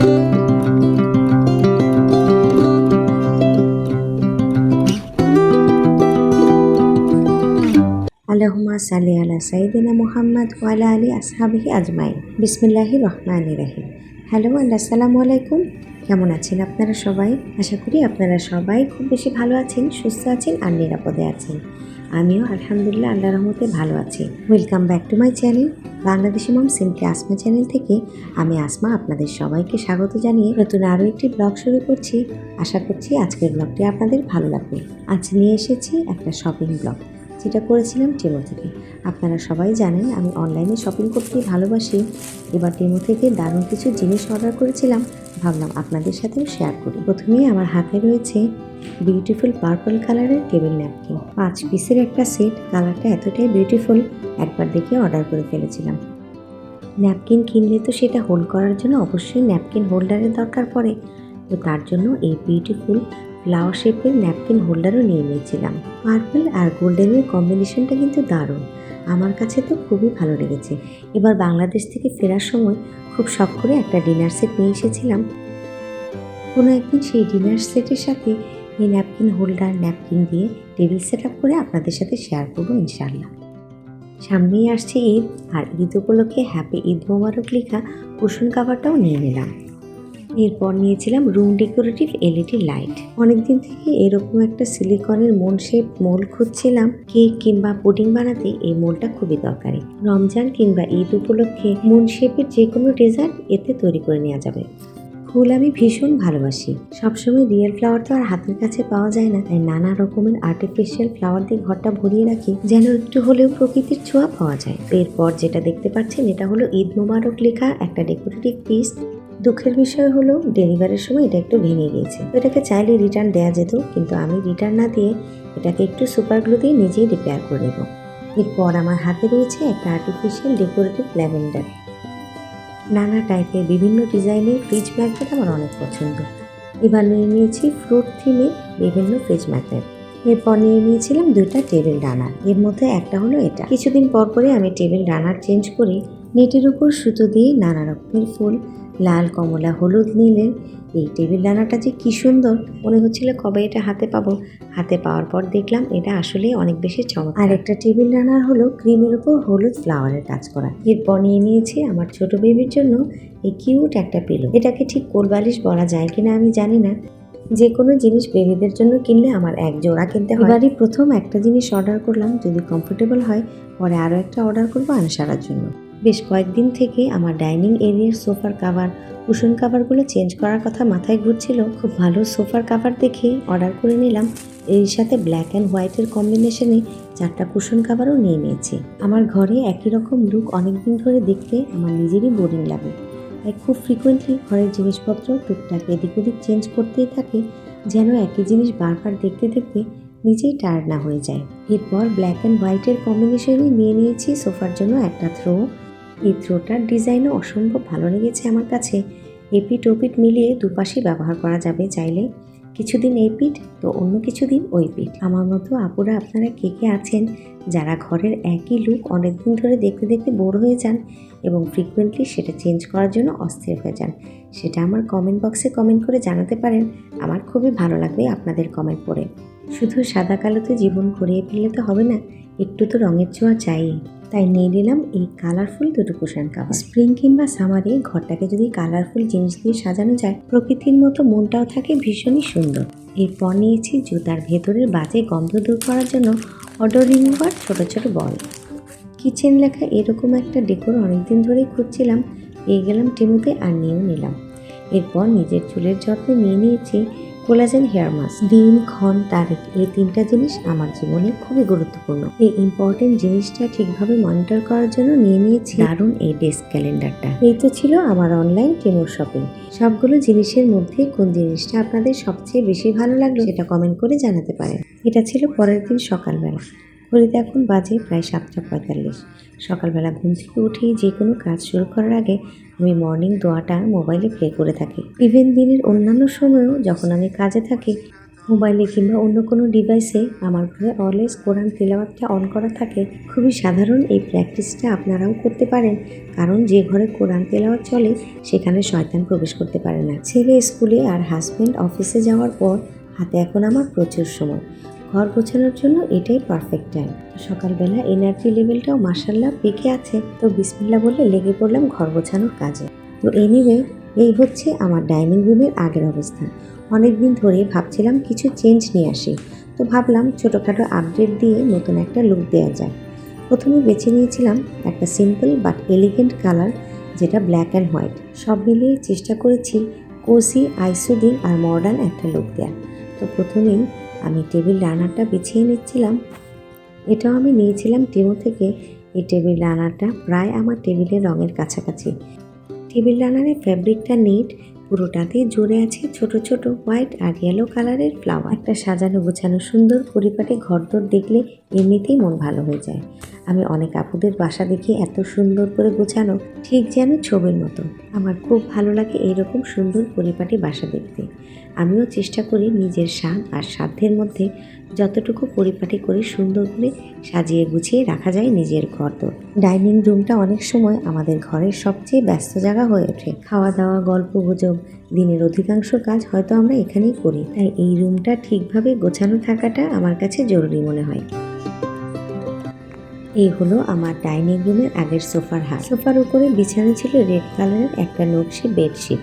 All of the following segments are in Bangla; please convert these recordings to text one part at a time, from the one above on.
আল্লাহুম্মা সাল্লি আলা সাইয়্যিদিনা মুহাম্মদ ওয়া আলা আলি আসহাবিহি আজমাইন। বিসমিল্লাহির রহমানির রহিম। হ্যালো এন্ড আসসালামু আলাইকুম। কেমন আছেন আপনারা সবাই? আশা করি আপনারা সবাই খুব বেশি ভালো আছেন, সুস্থ আছেন আর নিরাপদে আছেন। আমিও আলহামদুলিল্লাহ আল্লাহর রহমতে ভালো আছি। Welcome back to my channel Bangladeshi mom simply Asma channel থেকে আমি আসমা আপনাদের সবাইকে স্বাগত জানিয়ে নতুন আরও একটি ব্লগ শুরু করছি। আশা করছি আজকের ব্লগটি আপনাদের ভালো লাগবে। আজ নিয়ে এসেছি একটা শপিং ব্লগ, যেটা করেছিলাম টেমো থেকে। আপনারা সবাই জানেন আমি অনলাইনে শপিং করতে ভালোবাসি। এবার টেমো থেকে দারুণ কিছু জিনিস অর্ডার করেছিলাম, ভাবলাম আপনাদের সাথেও শেয়ার করি। প্রথমেই আমার হাতে রয়েছে বিউটিফুল পার্পল কালারের টেবিল ন্যাপকিন, 5 পিসের একটা সেট। কালারটা এতটাই বিউটিফুল, একবার দেখে অর্ডার করে ফেলেছিলাম। ন্যাপকিন কিনলে তো সেটা হোল্ড করার জন্য অবশ্যই ন্যাপকিন হোল্ডারের দরকার পড়ে, তো তার জন্য এই বিউটিফুল ফ্লাওয়ার শেপের ন্যাপকিন হোল্ডারও নিয়ে নিয়েছিলাম। পার্পল আর গোল্ডেনের কম্বিনেশনটা কিন্তু দারুণ, আমার কাছে তো খুবই ভালো লেগেছে। এবার বাংলাদেশ থেকে ফেরার সময় খুব শখ করে একটা ডিনার সেট নিয়ে এসেছিলাম। কোনো একদিন সেই ডিনার সেটের সাথে এই ন্যাপকিন হোল্ডার, ন্যাপকিন দিয়ে টেবিল সেট আপ করে আপনাদের সাথে শেয়ার করবো ইনশাআল্লাহ। সামনেই আসছে ঈদ, আর ঈদ উপলক্ষে হ্যাপি ঈদ মোবারক লেখা কুশন কাভারটাও নিয়ে নিলাম। এরপর নিয়েছিলাম রুম ডেকোরেটিভ এলইডি লাইট। অনেকদিন থেকে এরকম একটা সিলিকনের মুন শেপ মোল্ড খুঁজছিলাম। কেক কিংবা পুডিং বানাতে এই মোল্ডটা খুবই দরকারি। রমজান কিংবা ঈদ উপলক্ষে মুন শেপের যে কোনো ডেজার্ট এতে তৈরি করে নেওয়া যাবে। ফুল আমি ভীষণ ভালোবাসি। সবসময় রিয়েল ফ্লাওয়ার তো আর হাতের কাছে পাওয়া যায় না, তাই নানা রকমের আর্টিফিশিয়াল ফ্লাওয়ার দিয়ে ঘরটা ভরিয়ে রাখি, যেন একটু হলেও প্রকৃতির ছোঁয়া পাওয়া যায়। এরপর যেটা দেখতে পাচ্ছেন, এটা হলো ঈদ মোবারক লেখা একটা ডেকোরেটিভ পিস। দুঃখের বিষয় হলো ডেলিভারির সময় এটা একটু ভেঙে গিয়েছে। এটাকে চাইলে রিটার্ন দেওয়া যেত, কিন্তু আমি রিটার্ন না দিয়ে এটাকে একটু সুপার গ্লু দিয়ে নিজেই রিপেয়ার করে দেবো। এরপর আমার হাতে রয়েছে একটা আর্টিফিশিয়াল ডেকোরেটিভ ল্যাভেন্ডার। নানা টাইপের বিভিন্ন ডিজাইনের ফ্রিজ ম্যাগনেট আমার অনেক পছন্দ। এবার নিয়ে নিয়েছি ফ্রুট থিমের বিভিন্ন ফ্রিজ ম্যাগনেট। এরপর নিয়ে নিয়েছিলাম 2টা টেবিল রানার। এর মধ্যে একটা হলো এটা। কিছুদিন পর পরে আমি টেবিল রানার চেঞ্জ করে নেটের উপর সুতো দিয়ে নানা রকমের ফুল, লাল, কমলা, হলুদ, নীলের এই টেবিল রানারটা যে কি সুন্দর, মনে হচ্ছিল কবে এটা হাতে পাবো। হাতে পাওয়ার পর দেখলাম এটা আসলেই অনেক বেশি চমৎকার। আর একটা টেবিল রানার হলো ক্রিমের উপর হলুদ ফ্লাওয়ারের কাজ করা। এরপর নিয়ে নিয়েছি আমার ছোট বেবির জন্য এই কিউট একটা পিলো। এটাকে ঠিক কোলবালিশ বলা যায় কিনা আমি জানি না। যে কোনো জিনিস বেবিদের জন্য কিনলে আমার এক জোড়া কিনতে হয়। এবারই প্রথম একটা জিনিস অর্ডার করলাম, যদি কমফোর্টেবল হয় পরে আরও একটা অর্ডার করবো আনসারার জন্য। বেশ কয়েকদিন থেকে আমার ডাইনিং এরিয়ার সোফার কাভার, কুশন কাভারগুলো চেঞ্জ করার কথা মাথায় ঘুরছিল। খুব ভালো সোফার কাভার দেখে অর্ডার করে নিলাম। এর সাথে ব্ল্যাক অ্যান্ড হোয়াইটের কম্বিনেশনে 4টা কুশন কাভারও নিয়ে নিয়েছি। আমার ঘরে একই রকম লুক অনেকদিন ধরে দেখতে আমার নিজেরই বোরিং লাগে, তাই খুব ফ্রিকোয়েন্টলি ঘরের জিনিসপত্র টুকটাক এদিক ওদিক চেঞ্জ করতেই থাকি, যেন একই জিনিস বারবার দেখতে দেখতে নিজেই টায়ার্ড না হয়ে যায়। এরপর ব্ল্যাক অ্যান্ড হোয়াইটের কম্বিনেশনে নিয়ে নিয়েছি সোফার জন্য একটা থ্রো। এই থ্রোটার ডিজাইনও অসম্ভব ভালো লেগেছে আমার কাছে। এপিট ওপিট মিলিয়ে দুপাশে ব্যবহার করা যাবে চাইলে। কিছুদিন এই পিঠ তো অন্য কিছুদিন ওই পিঠ। আমার মতো আপুরা আপনারা কে কে আছেন যারা ঘরের একই লুক অনেকদিন ধরে দেখতে দেখতে বোর হয়ে যান এবং ফ্রিকুয়েন্টলি সেটা চেঞ্জ করার জন্য অস্থির হয়ে যান? সেটা আমার কমেন্ট বক্সে কমেন্ট করে জানাতে পারেন। আমার খুবই ভালো লাগবে আপনাদের কমেন্ট পড়ে। শুধু সাদা কালোতে জীবন করিয়ে ফেললে তো হবে না, একটু তো রঙের ছোঁয়া চাই। তাই নিয়ে নিলাম এই কালারফুল 2টো কুশন কাভার। স্প্রিং কিংবা সামারে ঘরটাকে যদি কালারফুল জিনিস দিয়ে সাজানো যায়, প্রকৃতির মতো মনটাও থাকে ভীষণই সুন্দর। এরপর নিয়েছি জুতার ভেতরের বাজে গন্ধ দূর করার জন্য অডর রিমুভার ছোট ছোট বল। কিচেন লেখা এরকম একটা ডেকোর অনেকদিন ধরেই খুঁজছিলাম, পেয়ে গেলাম টেমোতে আর নিয়েও নিলাম। এরপর নিজের চুলের যত্নে নিয়ে নিয়েছি কোলাজেন হেয়ার মাস্ক। দিন, ক্ষণ, তারিখ এই 3টা জিনিস আমার জীবনে খুবই গুরুত্বপূর্ণ। এই ইম্পর্টেন্ট জিনিসটা ঠিকভাবে মনিটর করার জন্য নিয়ে নিয়েছি দারুণ এই ডেস্ক ক্যালেন্ডারটা। এই তো ছিল আমার অনলাইন টেমোর শপিং। সবগুলো জিনিসের মধ্যে কোন জিনিসটা আপনাদের সবচেয়ে বেশি ভালো লাগলো সেটা কমেন্ট করে জানাতে পারেন। এটা ছিল পরের দিন সকালবেলা। ঘড়িতে এখন বাজে প্রায় 7:45। সকালবেলা ঘুম থেকে উঠেই যে কোনো কাজ শুরু করার আগে আমি মর্নিং দোয়াটা মোবাইলে প্লে করে থাকি। ইভেন দিনের অন্যান্য সময়েও যখন আমি কাজে থাকি মোবাইলে কিংবা অন্য কোনো ডিভাইসে আমার ঘরে অলওয়েজ কোরআন তিলাওয়াতটা অন করা থাকে। খুবই সাধারণ এই প্র্যাকটিসটা আপনারাও করতে পারেন, কারণ যে ঘরে কোরআন তেলাওয়াত চলে সেখানে শয়তান প্রবেশ করতে পারে না। ছেলে স্কুলে আর হাজব্যান্ড অফিসে যাওয়ার পর হাতে এখন আমার প্রচুর সময়। ঘর গোছানোর জন্য এটাই পারফেক্ট টাইম। সকালবেলা এনার্জি লেভেলটাও মাশাআল্লাহ পেকে আছে, তো বিসমিল্লাহ বলে লেগে পড়লাম ঘর গোছানোর কাজে। তো এনিওয়ে, এই হচ্ছে আমার ডাইনিং রুমের আগের অবস্থা। অনেক দিন ধরে ভাবছিলাম কিছু চেঞ্জ নিয়ে আসি, তো ভাবলাম ছোটোখাটো আপডেট দিয়ে নতুন একটা লুক দেওয়া যায়। প্রথমে বেছে নিয়েছিলাম একটা সিম্পল বাট এলিগেন্ট কালার, যেটা ব্ল্যাক অ্যান্ড হোয়াইট। সব মিলিয়ে চেষ্টা করেছি কোসি, আইসুদিং আর মডার্ন একটা লুক দেওয়ার। তো প্রথমেই আমি টেবিল রানারটা বিছিয়ে নিচ্ছিলাম। এটাও আমি নিয়েছিলাম টিমো থেকে। এই টেবিল রানারটা প্রায় আমার টেবিলের রঙের কাছাকাছি। টেবিল রানারের ফ্যাব্রিকটা নেট, পুরোটাতেই জুড়ে আছে ছোট ছোট হোয়াইট আর ইয়েলো কালারের ফ্লাওয়ার। একটা সাজানো গোছানো সুন্দর পরিপাটি ঘরদোর দেখলে এমনিতেই মন ভালো হয়ে যায়। আমি অনেক আপুদের বাসা দেখি এত সুন্দর করে গোছানো, ঠিক যেন ছবির মতো। আমার খুব ভালো লাগে এইরকম সুন্দর পরিপাটি বাসা দেখতে। আমিও চেষ্টা করি নিজের স্বাদ আর সাধ্যের মধ্যে যতটুকু পরিপাটি করে সুন্দর করে সাজিয়ে গুছিয়ে রাখা যায় নিজের ঘরদোর। ডাইনিং রুমটা অনেক সময় আমাদের ঘরের সবচেয়ে ব্যস্ত জায়গা হয়ে ওঠে। খাওয়া দাওয়া, গল্প গুজব, দিনের অধিকাংশ কাজ হয়তো আমরা এখানেই করি। তাই এই রুমটা ঠিকভাবে গোছানো থাকাটা আমার কাছে জরুরি মনে হয়। এই হলো আমার ডাইনিং রুমের আগের সোফার হাত। সোফার উপরে বিছানো ছিল রেড কালারের একটা নকশি বেডশিট।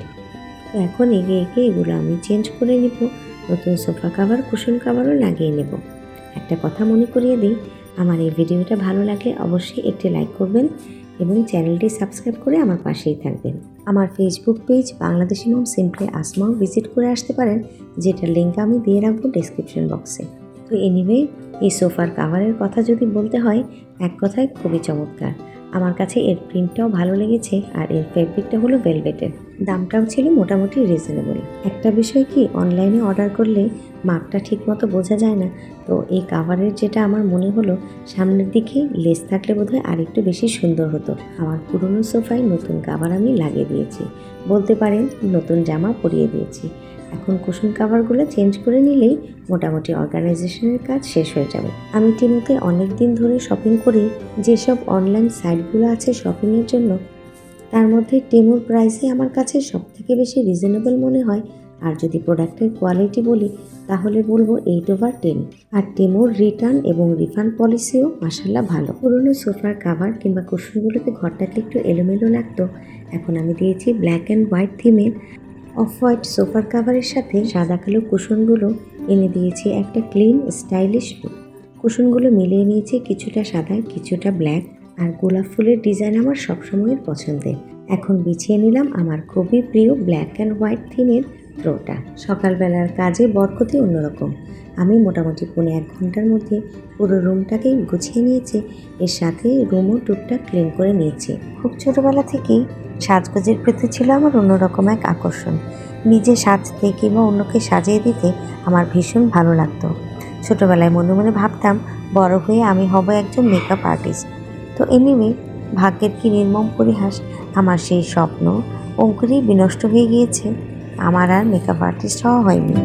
তো এখন এগিয়ে এগিয়ে এগুলো আমি চেঞ্জ করে নিব, নতুন সোফা কাভার, কুশন কাভারও লাগিয়ে নেব। একটা কথা মনে করিয়ে দিই, আমার এই ভিডিওটা ভালো লাগলে অবশ্যই একটি লাইক করবেন এবং চ্যানেলটি সাবস্ক্রাইব করে আমার পাশেই থাকবেন। আমার Facebook page Bangladeshi mom simply আসমাও visit করে আসতে পারেন, যেটার লিঙ্ক আমি দিয়ে রাখবো ডেসক্রিপশন বক্সে। তো এনিওয়ে, এই সোফার কাভারের কথা যদি বলতে হয়, এক কথায় খুবই চমৎকার। আমার কাছে এর প্রিন্টটাও ভালো লেগেছে আর এর ফেব্রিকটা হলো ভেলভেটের। দামটাও ছিল মোটামুটি রিজনেবল। একটা বিষয় কি, অনলাইনে অর্ডার করলে মাপটা ঠিকমতো বোঝা যায় না। তো এই কাভারের যেটা আমার মনে হলো, সামনের দিকে লেস থাকলে বোধহয় আর একটু বেশি সুন্দর হতো। আমার পুরনো সোফায় নতুন কাভার আমি লাগিয়ে দিয়েছি, বলতে পারেন নতুন জামা পরিয়ে দিয়েছি। এখন কুশন কাভারগুলো চেঞ্জ করে নিলেই মোটামুটি অর্গানাইজেশনের কাজ শেষ হয়ে যাবে। আমি টিমুতে অনেক দিন ধরে শপিং করি। যেসব অনলাইন সাইটগুলো আছে শপিংয়ের জন্য, তার মধ্যে টেমুর প্রাইসই আমার কাছে সবথেকে বেশি রিজনেবল মনে হয়। আর যদি প্রোডাক্টের কোয়ালিটি বলি, তাহলে বলবো 8/10। আর টেমুর রিটার্ন এবং রিফান্ড পলিসিও মাশাআল্লাহ ভালো। পুরনো সোফার কাভার কিংবা কুশনগুলোতে ঘরটাকে একটু এলোমেলো লাগতো। এখন আমি দিয়েছি ব্ল্যাক অ্যান্ড হোয়াইট থিমের অফ হোয়াইট সোফার কাভারের সাথে সাদা কালো কুশনগুলো এনে দিয়েছি একটা ক্লিন স্টাইলিশ লুক। কুশনগুলো মিলিয়ে নিয়েছি কিছুটা সাদা, কিছুটা ব্ল্যাক, আর গোলাপ ফুলের ডিজাইন আমার সবসময়ের পছন্দের। এখন বিছিয়ে নিলাম আমার খুবই প্রিয় ব্ল্যাক অ্যান্ড হোয়াইট থিমের থ্রোটা। সকালবেলার কাজে বরকতই অন্যরকম। আমি মোটামুটি 1.5 ঘন্টার মধ্যে পুরো রুমটাকেই গুছিয়ে নিয়েছি। এর সাথে রুমও টুকটাক ক্লিন করে নিয়েছি। খুব ছোটোবেলা থেকেই সাজগোজের প্রতি ছিল আমার অন্যরকম এক আকর্ষণ। নিজে সাজতে কিংবা অন্যকে সাজিয়ে দিতে আমার ভীষণ ভালো লাগতো। ছোটোবেলায় মনে মনে ভাবতাম বড় হয়ে আমি হব একজন মেকআপ আর্টিস্ট। তো এনিওয়ে, ভাগ্যের কি নির্মম পরিহাস, আমার সেই স্বপ্ন অঙ্কুরেই বিনষ্ট হয়ে গিয়েছে। আমার আর মেকআপ আর্টিস্ট হওয়া হয়নি।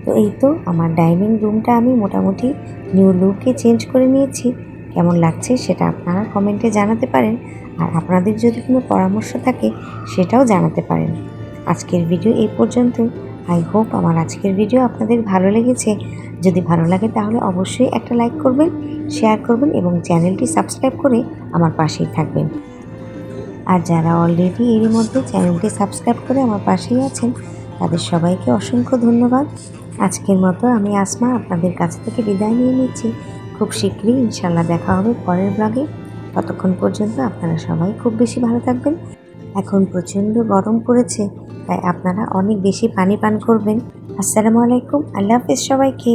তো এই তো আমার ডাইনিং রুমটা আমি মোটামুটি নিউ লুকে চেঞ্জ করে নিয়েছি। কেমন লাগছে সেটা আপনারা কমেন্টে জানাতে পারেন, আর আপনাদের যদি কোনো পরামর্শ থাকে সেটাও জানাতে পারেন। আজকের ভিডিও এই পর্যন্ত। আই হোপ আমার আজকের ভিডিও আপনাদের ভালো লেগেছে। যদি ভালো লাগে তাহলে অবশ্যই একটা লাইক করবেন, শেয়ার করবেন এবং চ্যানেলটি সাবস্ক্রাইব করে আমার পাশেই থাকবেন। আর যারা অলরেডি এর মধ্যে চ্যানেলটি সাবস্ক্রাইব করে আমার পাশেই আছেন, তাদের সবাইকে অসংখ্য ধন্যবাদ। আজকের মতো আমি আসমা আপনাদের কাছ থেকে বিদায় নিয়ে নিচ্ছি। খুব শীঘ্রই ইনশাল্লাহ দেখা হবে পরের ব্লগে। ততক্ষণ পর্যন্ত আপনারা সবাই খুব বেশি ভালো থাকবেন। এখন প্রচণ্ড গরম পড়েছে, তাই আপনারা অনেক বেশি পানি পান করবেন। আসসালামু আলাইকুম, আল্লাহ হাফেজ সবাইকে।